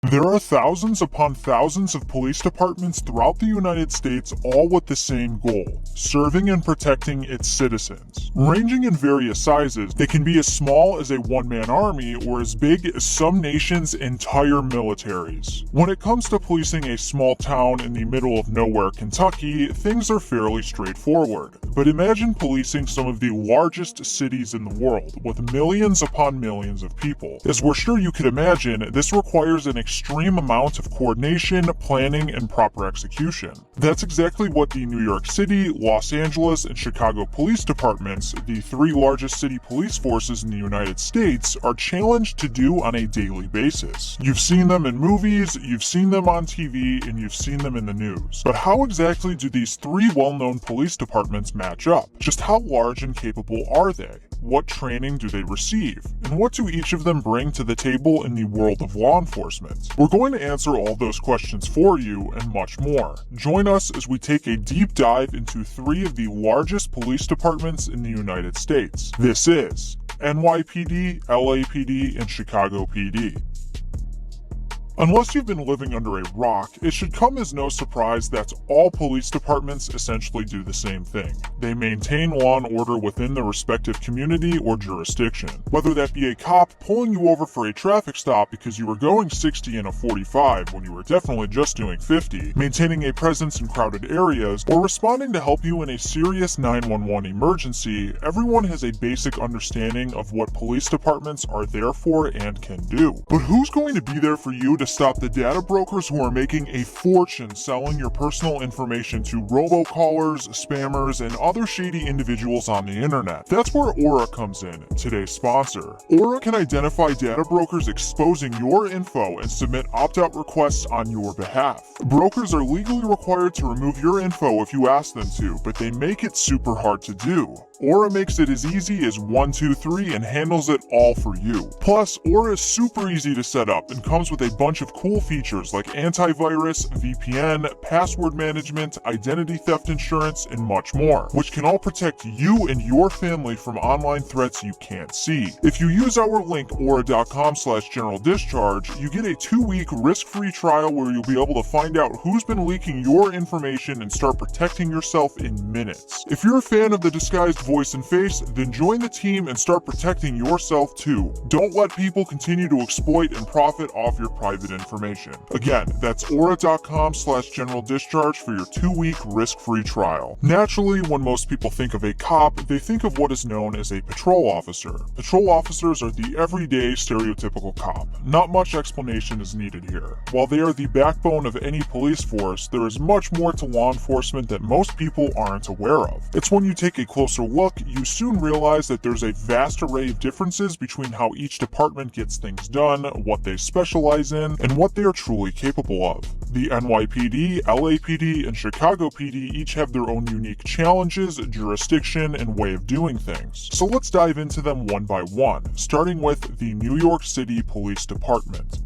There are thousands upon thousands of police departments throughout the United States, all with the same goal: serving and protecting its citizens. Ranging in various sizes, they can be as small as a one-man army or as big as some nations' entire militaries. When it comes to policing a small town in the middle of nowhere, Kentucky, things are fairly straightforward. But imagine policing some of the largest cities in the world, with millions upon millions of people. As we're sure you could imagine, this requires an extreme amount of coordination, planning, and proper execution. That's exactly what the New York City, Los Angeles, and Chicago police departments, the three largest city police forces in the United States, are challenged to do on a daily basis. You've seen them in movies, you've seen them on TV, and you've seen them in the news. But how exactly do these three well-known police departments match up? Just how large and capable are they? What training do they receive? And what do each of them bring to the table in the world of law enforcement? We're going to answer all those questions for you and much more. Join us as we take a deep dive into three of the largest police departments in the United States. This is NYPD, LAPD, and Chicago PD. Unless you've been living under a rock, it should come as no surprise that all police departments essentially do the same thing. They maintain law and order within their respective community or jurisdiction. Whether that be a cop pulling you over for a traffic stop because you were going 60 in a 45 when you were definitely just doing 50, maintaining a presence in crowded areas, or responding to help you in a serious 911 emergency, everyone has a basic understanding of what police departments are there for and can do. But who's going to be there for you to stop the data brokers who are making a fortune selling your personal information to robocallers, spammers, and other shady individuals on the internet? That's where Aura comes in, today's sponsor. Aura can identify data brokers exposing your info and submit opt-out requests on your behalf. Brokers are legally required to remove your info if you ask them to, but they make it super hard to do. Aura makes it as easy as 1, 2, 3 and handles it all for you. Plus, Aura is super easy to set up and comes with a bunch of cool features like antivirus, VPN, password management, identity theft insurance, and much more, which can all protect you and your family from online threats you can't see. If you use our link aura.com/general discharge, you get a 2-week risk-free trial where you'll be able to find out who's been leaking your information and start protecting yourself in minutes. If you're a fan of the disguised voice and face, then join the team and start protecting yourself too. Don't let people continue to exploit and profit off your private information. Again, that's aura.com/general discharge for your 2-week risk-free trial. Naturally, when most people think of a cop, they think of what is known as a patrol officer. Patrol officers are the everyday stereotypical cop. Not much explanation is needed here. While they are the backbone of any police force, there is much more to law enforcement that most people aren't aware of. It's when you take a closer look, you soon realize that there's a vast array of differences between how each department gets things done, what they specialize in, and what they are truly capable of. The NYPD, LAPD, and Chicago PD each have their own unique challenges, jurisdiction, and way of doing things. So let's dive into them one by one, starting with the New York City Police Department.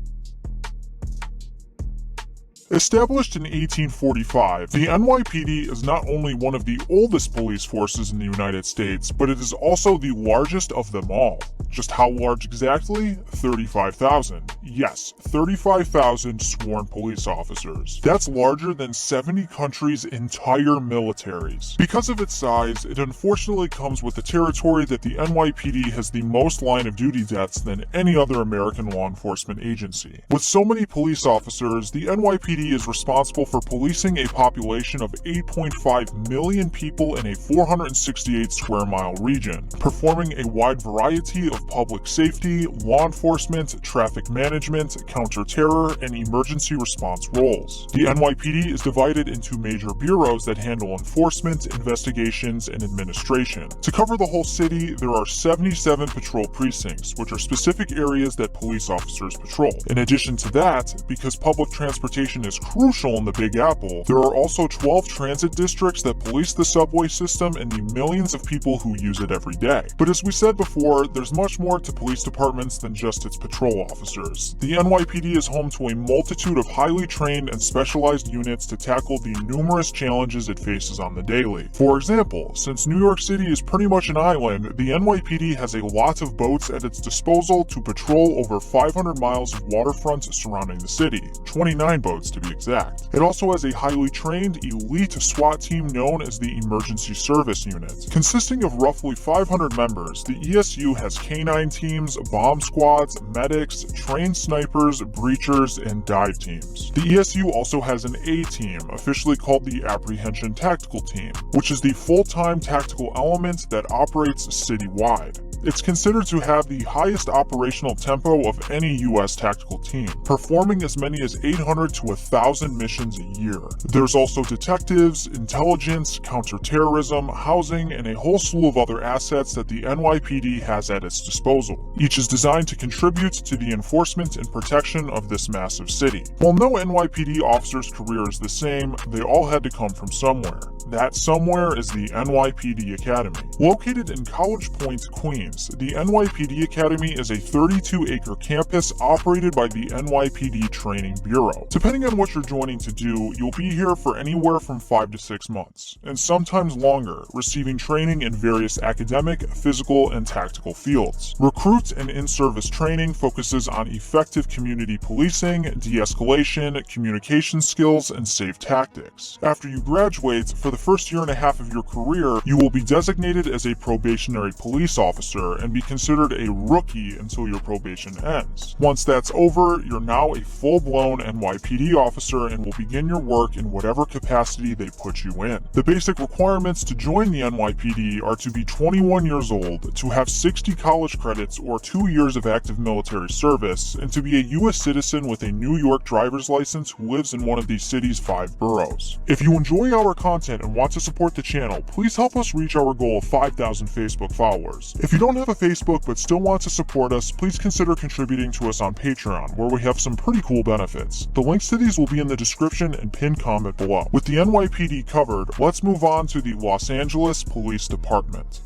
Established in 1845, the NYPD is not only one of the oldest police forces in the United States, but it is also the largest of them all. Just how large exactly? 35,000. Yes, 35,000 sworn police officers. That's larger than 70 countries' entire militaries. Because of its size, it unfortunately comes with the territory that the NYPD has the most line of duty deaths than any other American law enforcement agency. With so many police officers, the NYPD is responsible for policing a population of 8.5 million people in a 468 square mile region, performing a wide variety of public safety, law enforcement, traffic management, counter-terror, and emergency response roles. The NYPD is divided into major bureaus that handle enforcement, investigations, and administration. To cover the whole city, there are 77 patrol precincts, which are specific areas that police officers patrol. In addition to that, because public transportation is crucial in the Big Apple, there are also 12 transit districts that police the subway system and the millions of people who use it every day. But as we said before, there's much much more to police departments than just its patrol officers. The NYPD is home to a multitude of highly trained and specialized units to tackle the numerous challenges it faces on the daily. For example, since New York City is pretty much an island, the NYPD has a lot of boats at its disposal to patrol over 500 miles of waterfront surrounding the city, 29 boats to be exact. It also has a highly trained, elite SWAT team known as the Emergency Service Unit. Consisting of roughly 500 members, the ESU has K-9 teams, bomb squads, medics, trained snipers, breachers, and dive teams. The ESU also has an A team, officially called the Apprehension Tactical Team, which is the full-time tactical element that operates citywide. It's considered to have the highest operational tempo of any US tactical team, performing as many as 800 to 1,000 missions a year. There's also detectives, intelligence, counterterrorism, housing, and a whole slew of other assets that the NYPD has at its disposal. Each is designed to contribute to the enforcement and protection of this massive city. While no NYPD officer's career is the same, they all had to come from somewhere. That somewhere is the NYPD Academy. Located in College Point, Queens, the NYPD Academy is a 32-acre campus operated by the NYPD Training Bureau. Depending on what you're joining to do, you'll be here for anywhere from 5 to 6 months, and sometimes longer, receiving training in various academic, physical, and tactical fields. Recruit and in-service training focuses on effective community policing, de-escalation, communication skills, and safe tactics. After you graduate, for the first year and a half of your career, you will be designated as a probationary police officer and be considered a rookie until your probation ends. Once that's over, you're now a full-blown NYPD officer and will begin your work in whatever capacity they put you in. The basic requirements to join the NYPD are to be 21 years old, to have 60 college credits or 2 years of active military service, and to be a US citizen with a New York driver's license who lives in one of the city's 5 boroughs. If you enjoy our content and want to support the channel, please help us reach our goal of 5,000 Facebook followers. If you don't have a Facebook but still want to support us, please consider contributing to us on Patreon, where we have some pretty cool benefits. The links to these will be in the description and pinned comment below. With the NYPD covered, let's move on to the Los Angeles Police Department.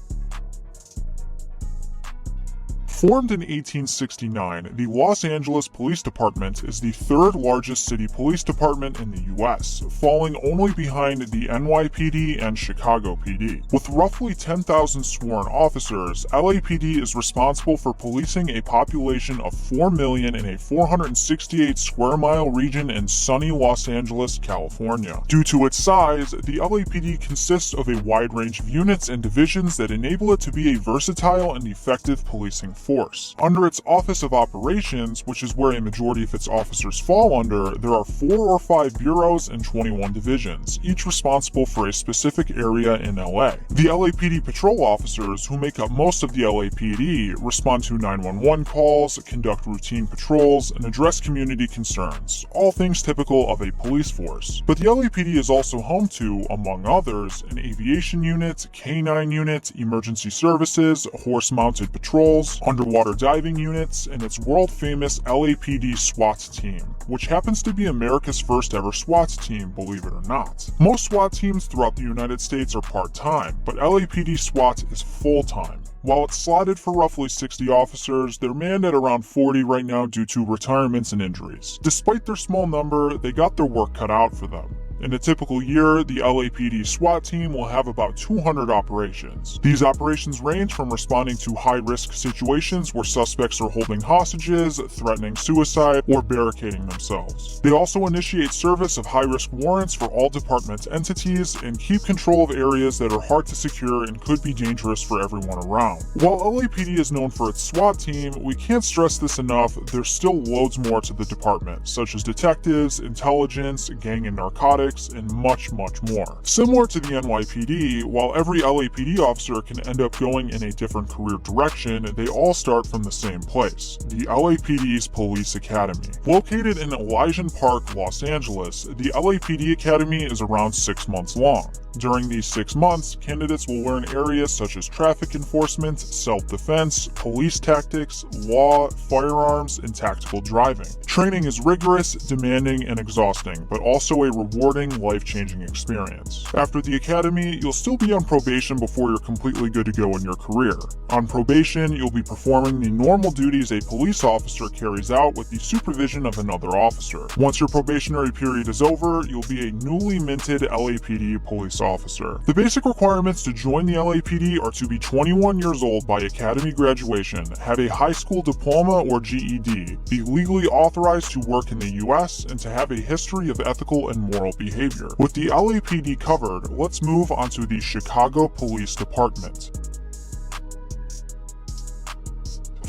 Formed in 1869, the Los Angeles Police Department is the third largest city police department in the US, falling only behind the NYPD and Chicago PD. With roughly 10,000 sworn officers, LAPD is responsible for policing a population of 4 million in a 468 square mile region in sunny Los Angeles, California. Due to its size, the LAPD consists of a wide range of units and divisions that enable it to be a versatile and effective policing force. Under its Office of Operations, which is where a majority of its officers fall under, there are 4 or 5 bureaus and 21 divisions, each responsible for a specific area in LA. The LAPD patrol officers, who make up most of the LAPD, respond to 911 calls, conduct routine patrols, and address community concerns, all things typical of a police force. But the LAPD is also home to, among others, an aviation unit, K-9 unit, emergency services, horse-mounted patrols, underwater diving units, and its world-famous LAPD SWAT team, which happens to be America's first ever SWAT team, believe it or not. Most SWAT teams throughout the United States are part-time, but LAPD SWAT is full-time. While it's slotted for roughly 60 officers, they're manned at around 40 right now due to retirements and injuries. Despite their small number, they got their work cut out for them. In a typical year, the LAPD SWAT team will have about 200 operations. These operations range from responding to high-risk situations where suspects are holding hostages, threatening suicide, or barricading themselves. They also initiate service of high-risk warrants for all department entities and keep control of areas that are hard to secure and could be dangerous for everyone around. While LAPD is known for its SWAT team, we can't stress this enough, there's still loads more to the department, such as detectives, intelligence, gang and narcotics, and much more. Similar to the NYPD, while every LAPD officer can end up going in a different career direction, they all start from the same place, the LAPD's Police Academy. Located in Elysian Park, Los Angeles, the LAPD Academy is around 6 months long. During these 6 months, candidates will learn areas such as traffic enforcement, self-defense, police tactics, law, firearms, and tactical driving. Training is rigorous, demanding, and exhausting, but also a rewarding rewarding, life-changing experience. After the academy, you'll still be on probation before you're completely good to go in your career. On probation, you'll be performing the normal duties a police officer carries out with the supervision of another officer. Once your probationary period is over, you'll be a newly minted LAPD police officer. The basic requirements to join the LAPD are to be 21 years old by academy graduation, have a high school diploma or GED, be legally authorized to work in the US, and to have a history of ethical and moral behavior. With the LAPD covered, let's move on to the Chicago Police Department.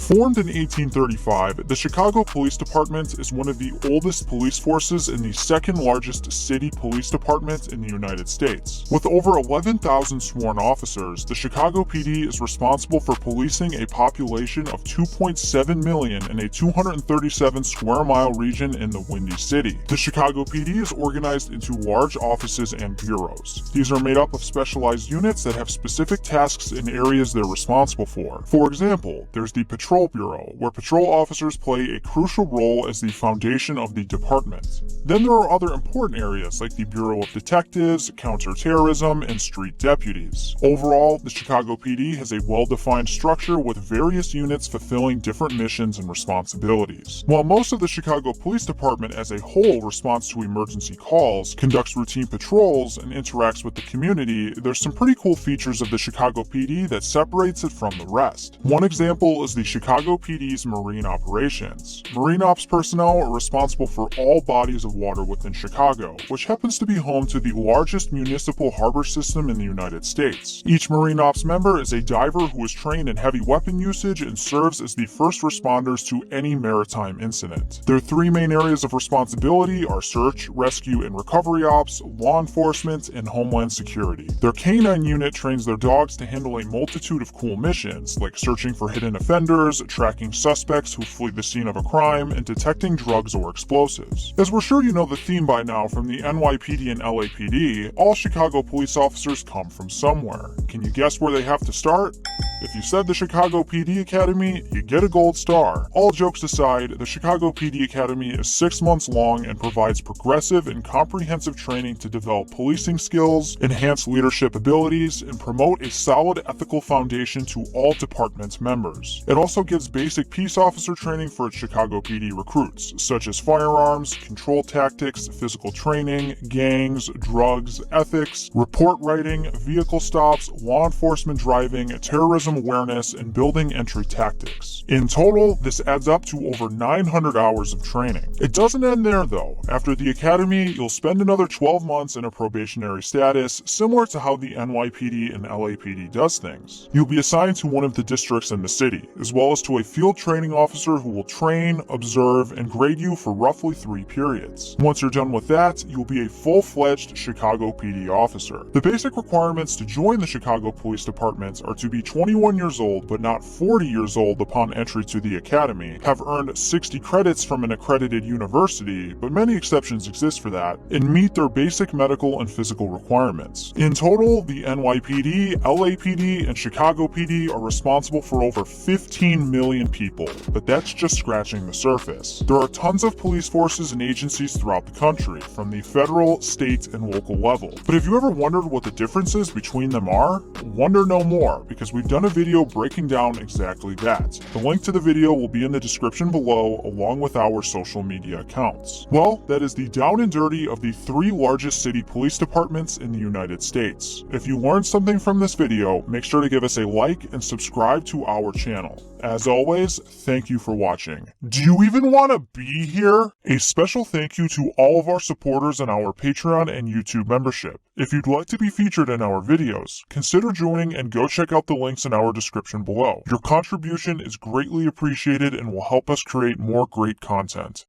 Formed in 1835, the Chicago Police Department is one of the oldest police forces and the second largest city police department in the United States. With over 11,000 sworn officers, the Chicago PD is responsible for policing a population of 2.7 million in a 237 square mile region in the Windy City. The Chicago PD is organized into large offices and bureaus. These are made up of specialized units that have specific tasks in areas they're responsible for. For example, there's the Patrol Bureau, where patrol officers play a crucial role as the foundation of the department. Then there are other important areas like the Bureau of Detectives, Counterterrorism, and Street Deputies. Overall, the Chicago PD has a well-defined structure with various units fulfilling different missions and responsibilities. While most of the Chicago Police Department as a whole responds to emergency calls, conducts routine patrols, and interacts with the community, there's some pretty cool features of the Chicago PD that separates it from the rest. One example is the Chicago PD's marine operations. Marine ops personnel are responsible for all bodies of water within Chicago, which happens to be home to the largest municipal harbor system in the United States. Each marine ops member is a diver who is trained in heavy weapon usage and serves as the first responders to any maritime incident. Their three main areas of responsibility are search, rescue, and recovery ops, law enforcement, and homeland security. Their canine unit trains their dogs to handle a multitude of cool missions, like searching for hidden offenders, tracking suspects who flee the scene of a crime, and detecting drugs or explosives. As we're sure you know the theme by now from the NYPD and LAPD, all Chicago police officers come from somewhere. Can you guess where they have to start? If you said the Chicago PD Academy, you get a gold star. All jokes aside, the Chicago PD Academy is 6 months long and provides progressive and comprehensive training to develop policing skills, enhance leadership abilities, and promote a solid ethical foundation to all department members. It also gives basic peace officer training for its Chicago PD recruits, such as firearms, control tactics, physical training, gangs, drugs, ethics, report writing, vehicle stops, law enforcement driving, terrorism awareness, and building entry tactics. In total, this adds up to over 900 hours of training. It doesn't end there though. After the academy, you'll spend another 12 months in a probationary status, similar to how the NYPD and LAPD does things. You'll be assigned to one of the districts in the city, as well as to a field training officer who will train, observe, and grade you for roughly 3 periods. Once you're done with that, you'll be a full-fledged Chicago PD officer. The basic requirements to join the Chicago Police Department are to be 21 years old but not 40 years old upon entry to the academy, have earned 60 credits from an accredited university, but many exceptions exist for that, and meet their basic medical and physical requirements. In total, the NYPD, LAPD, and Chicago PD are responsible for over 15 million people, but that's just scratching the surface. There are tons of police forces and agencies throughout the country, from the federal, state, and local level. But have you ever wondered what the differences between them are? Wonder no more, because we've done a video breaking down exactly that. The link to the video will be in the description below, along with our social media accounts. Well, that is the down and dirty of the 3 largest city police departments in the United States. If you learned something from this video, make sure to give us a like and subscribe to our channel. As always, thank you for watching. Do you even want to be here? A special thank you to all of our supporters on our Patreon and YouTube membership. If you'd like to be featured in our videos, consider joining and go check out the links in our description below. Your contribution is greatly appreciated and will help us create more great content.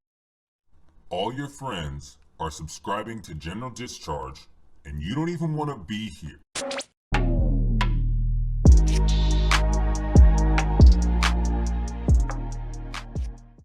All your friends are subscribing to General Discharge, and you don't even want to be here.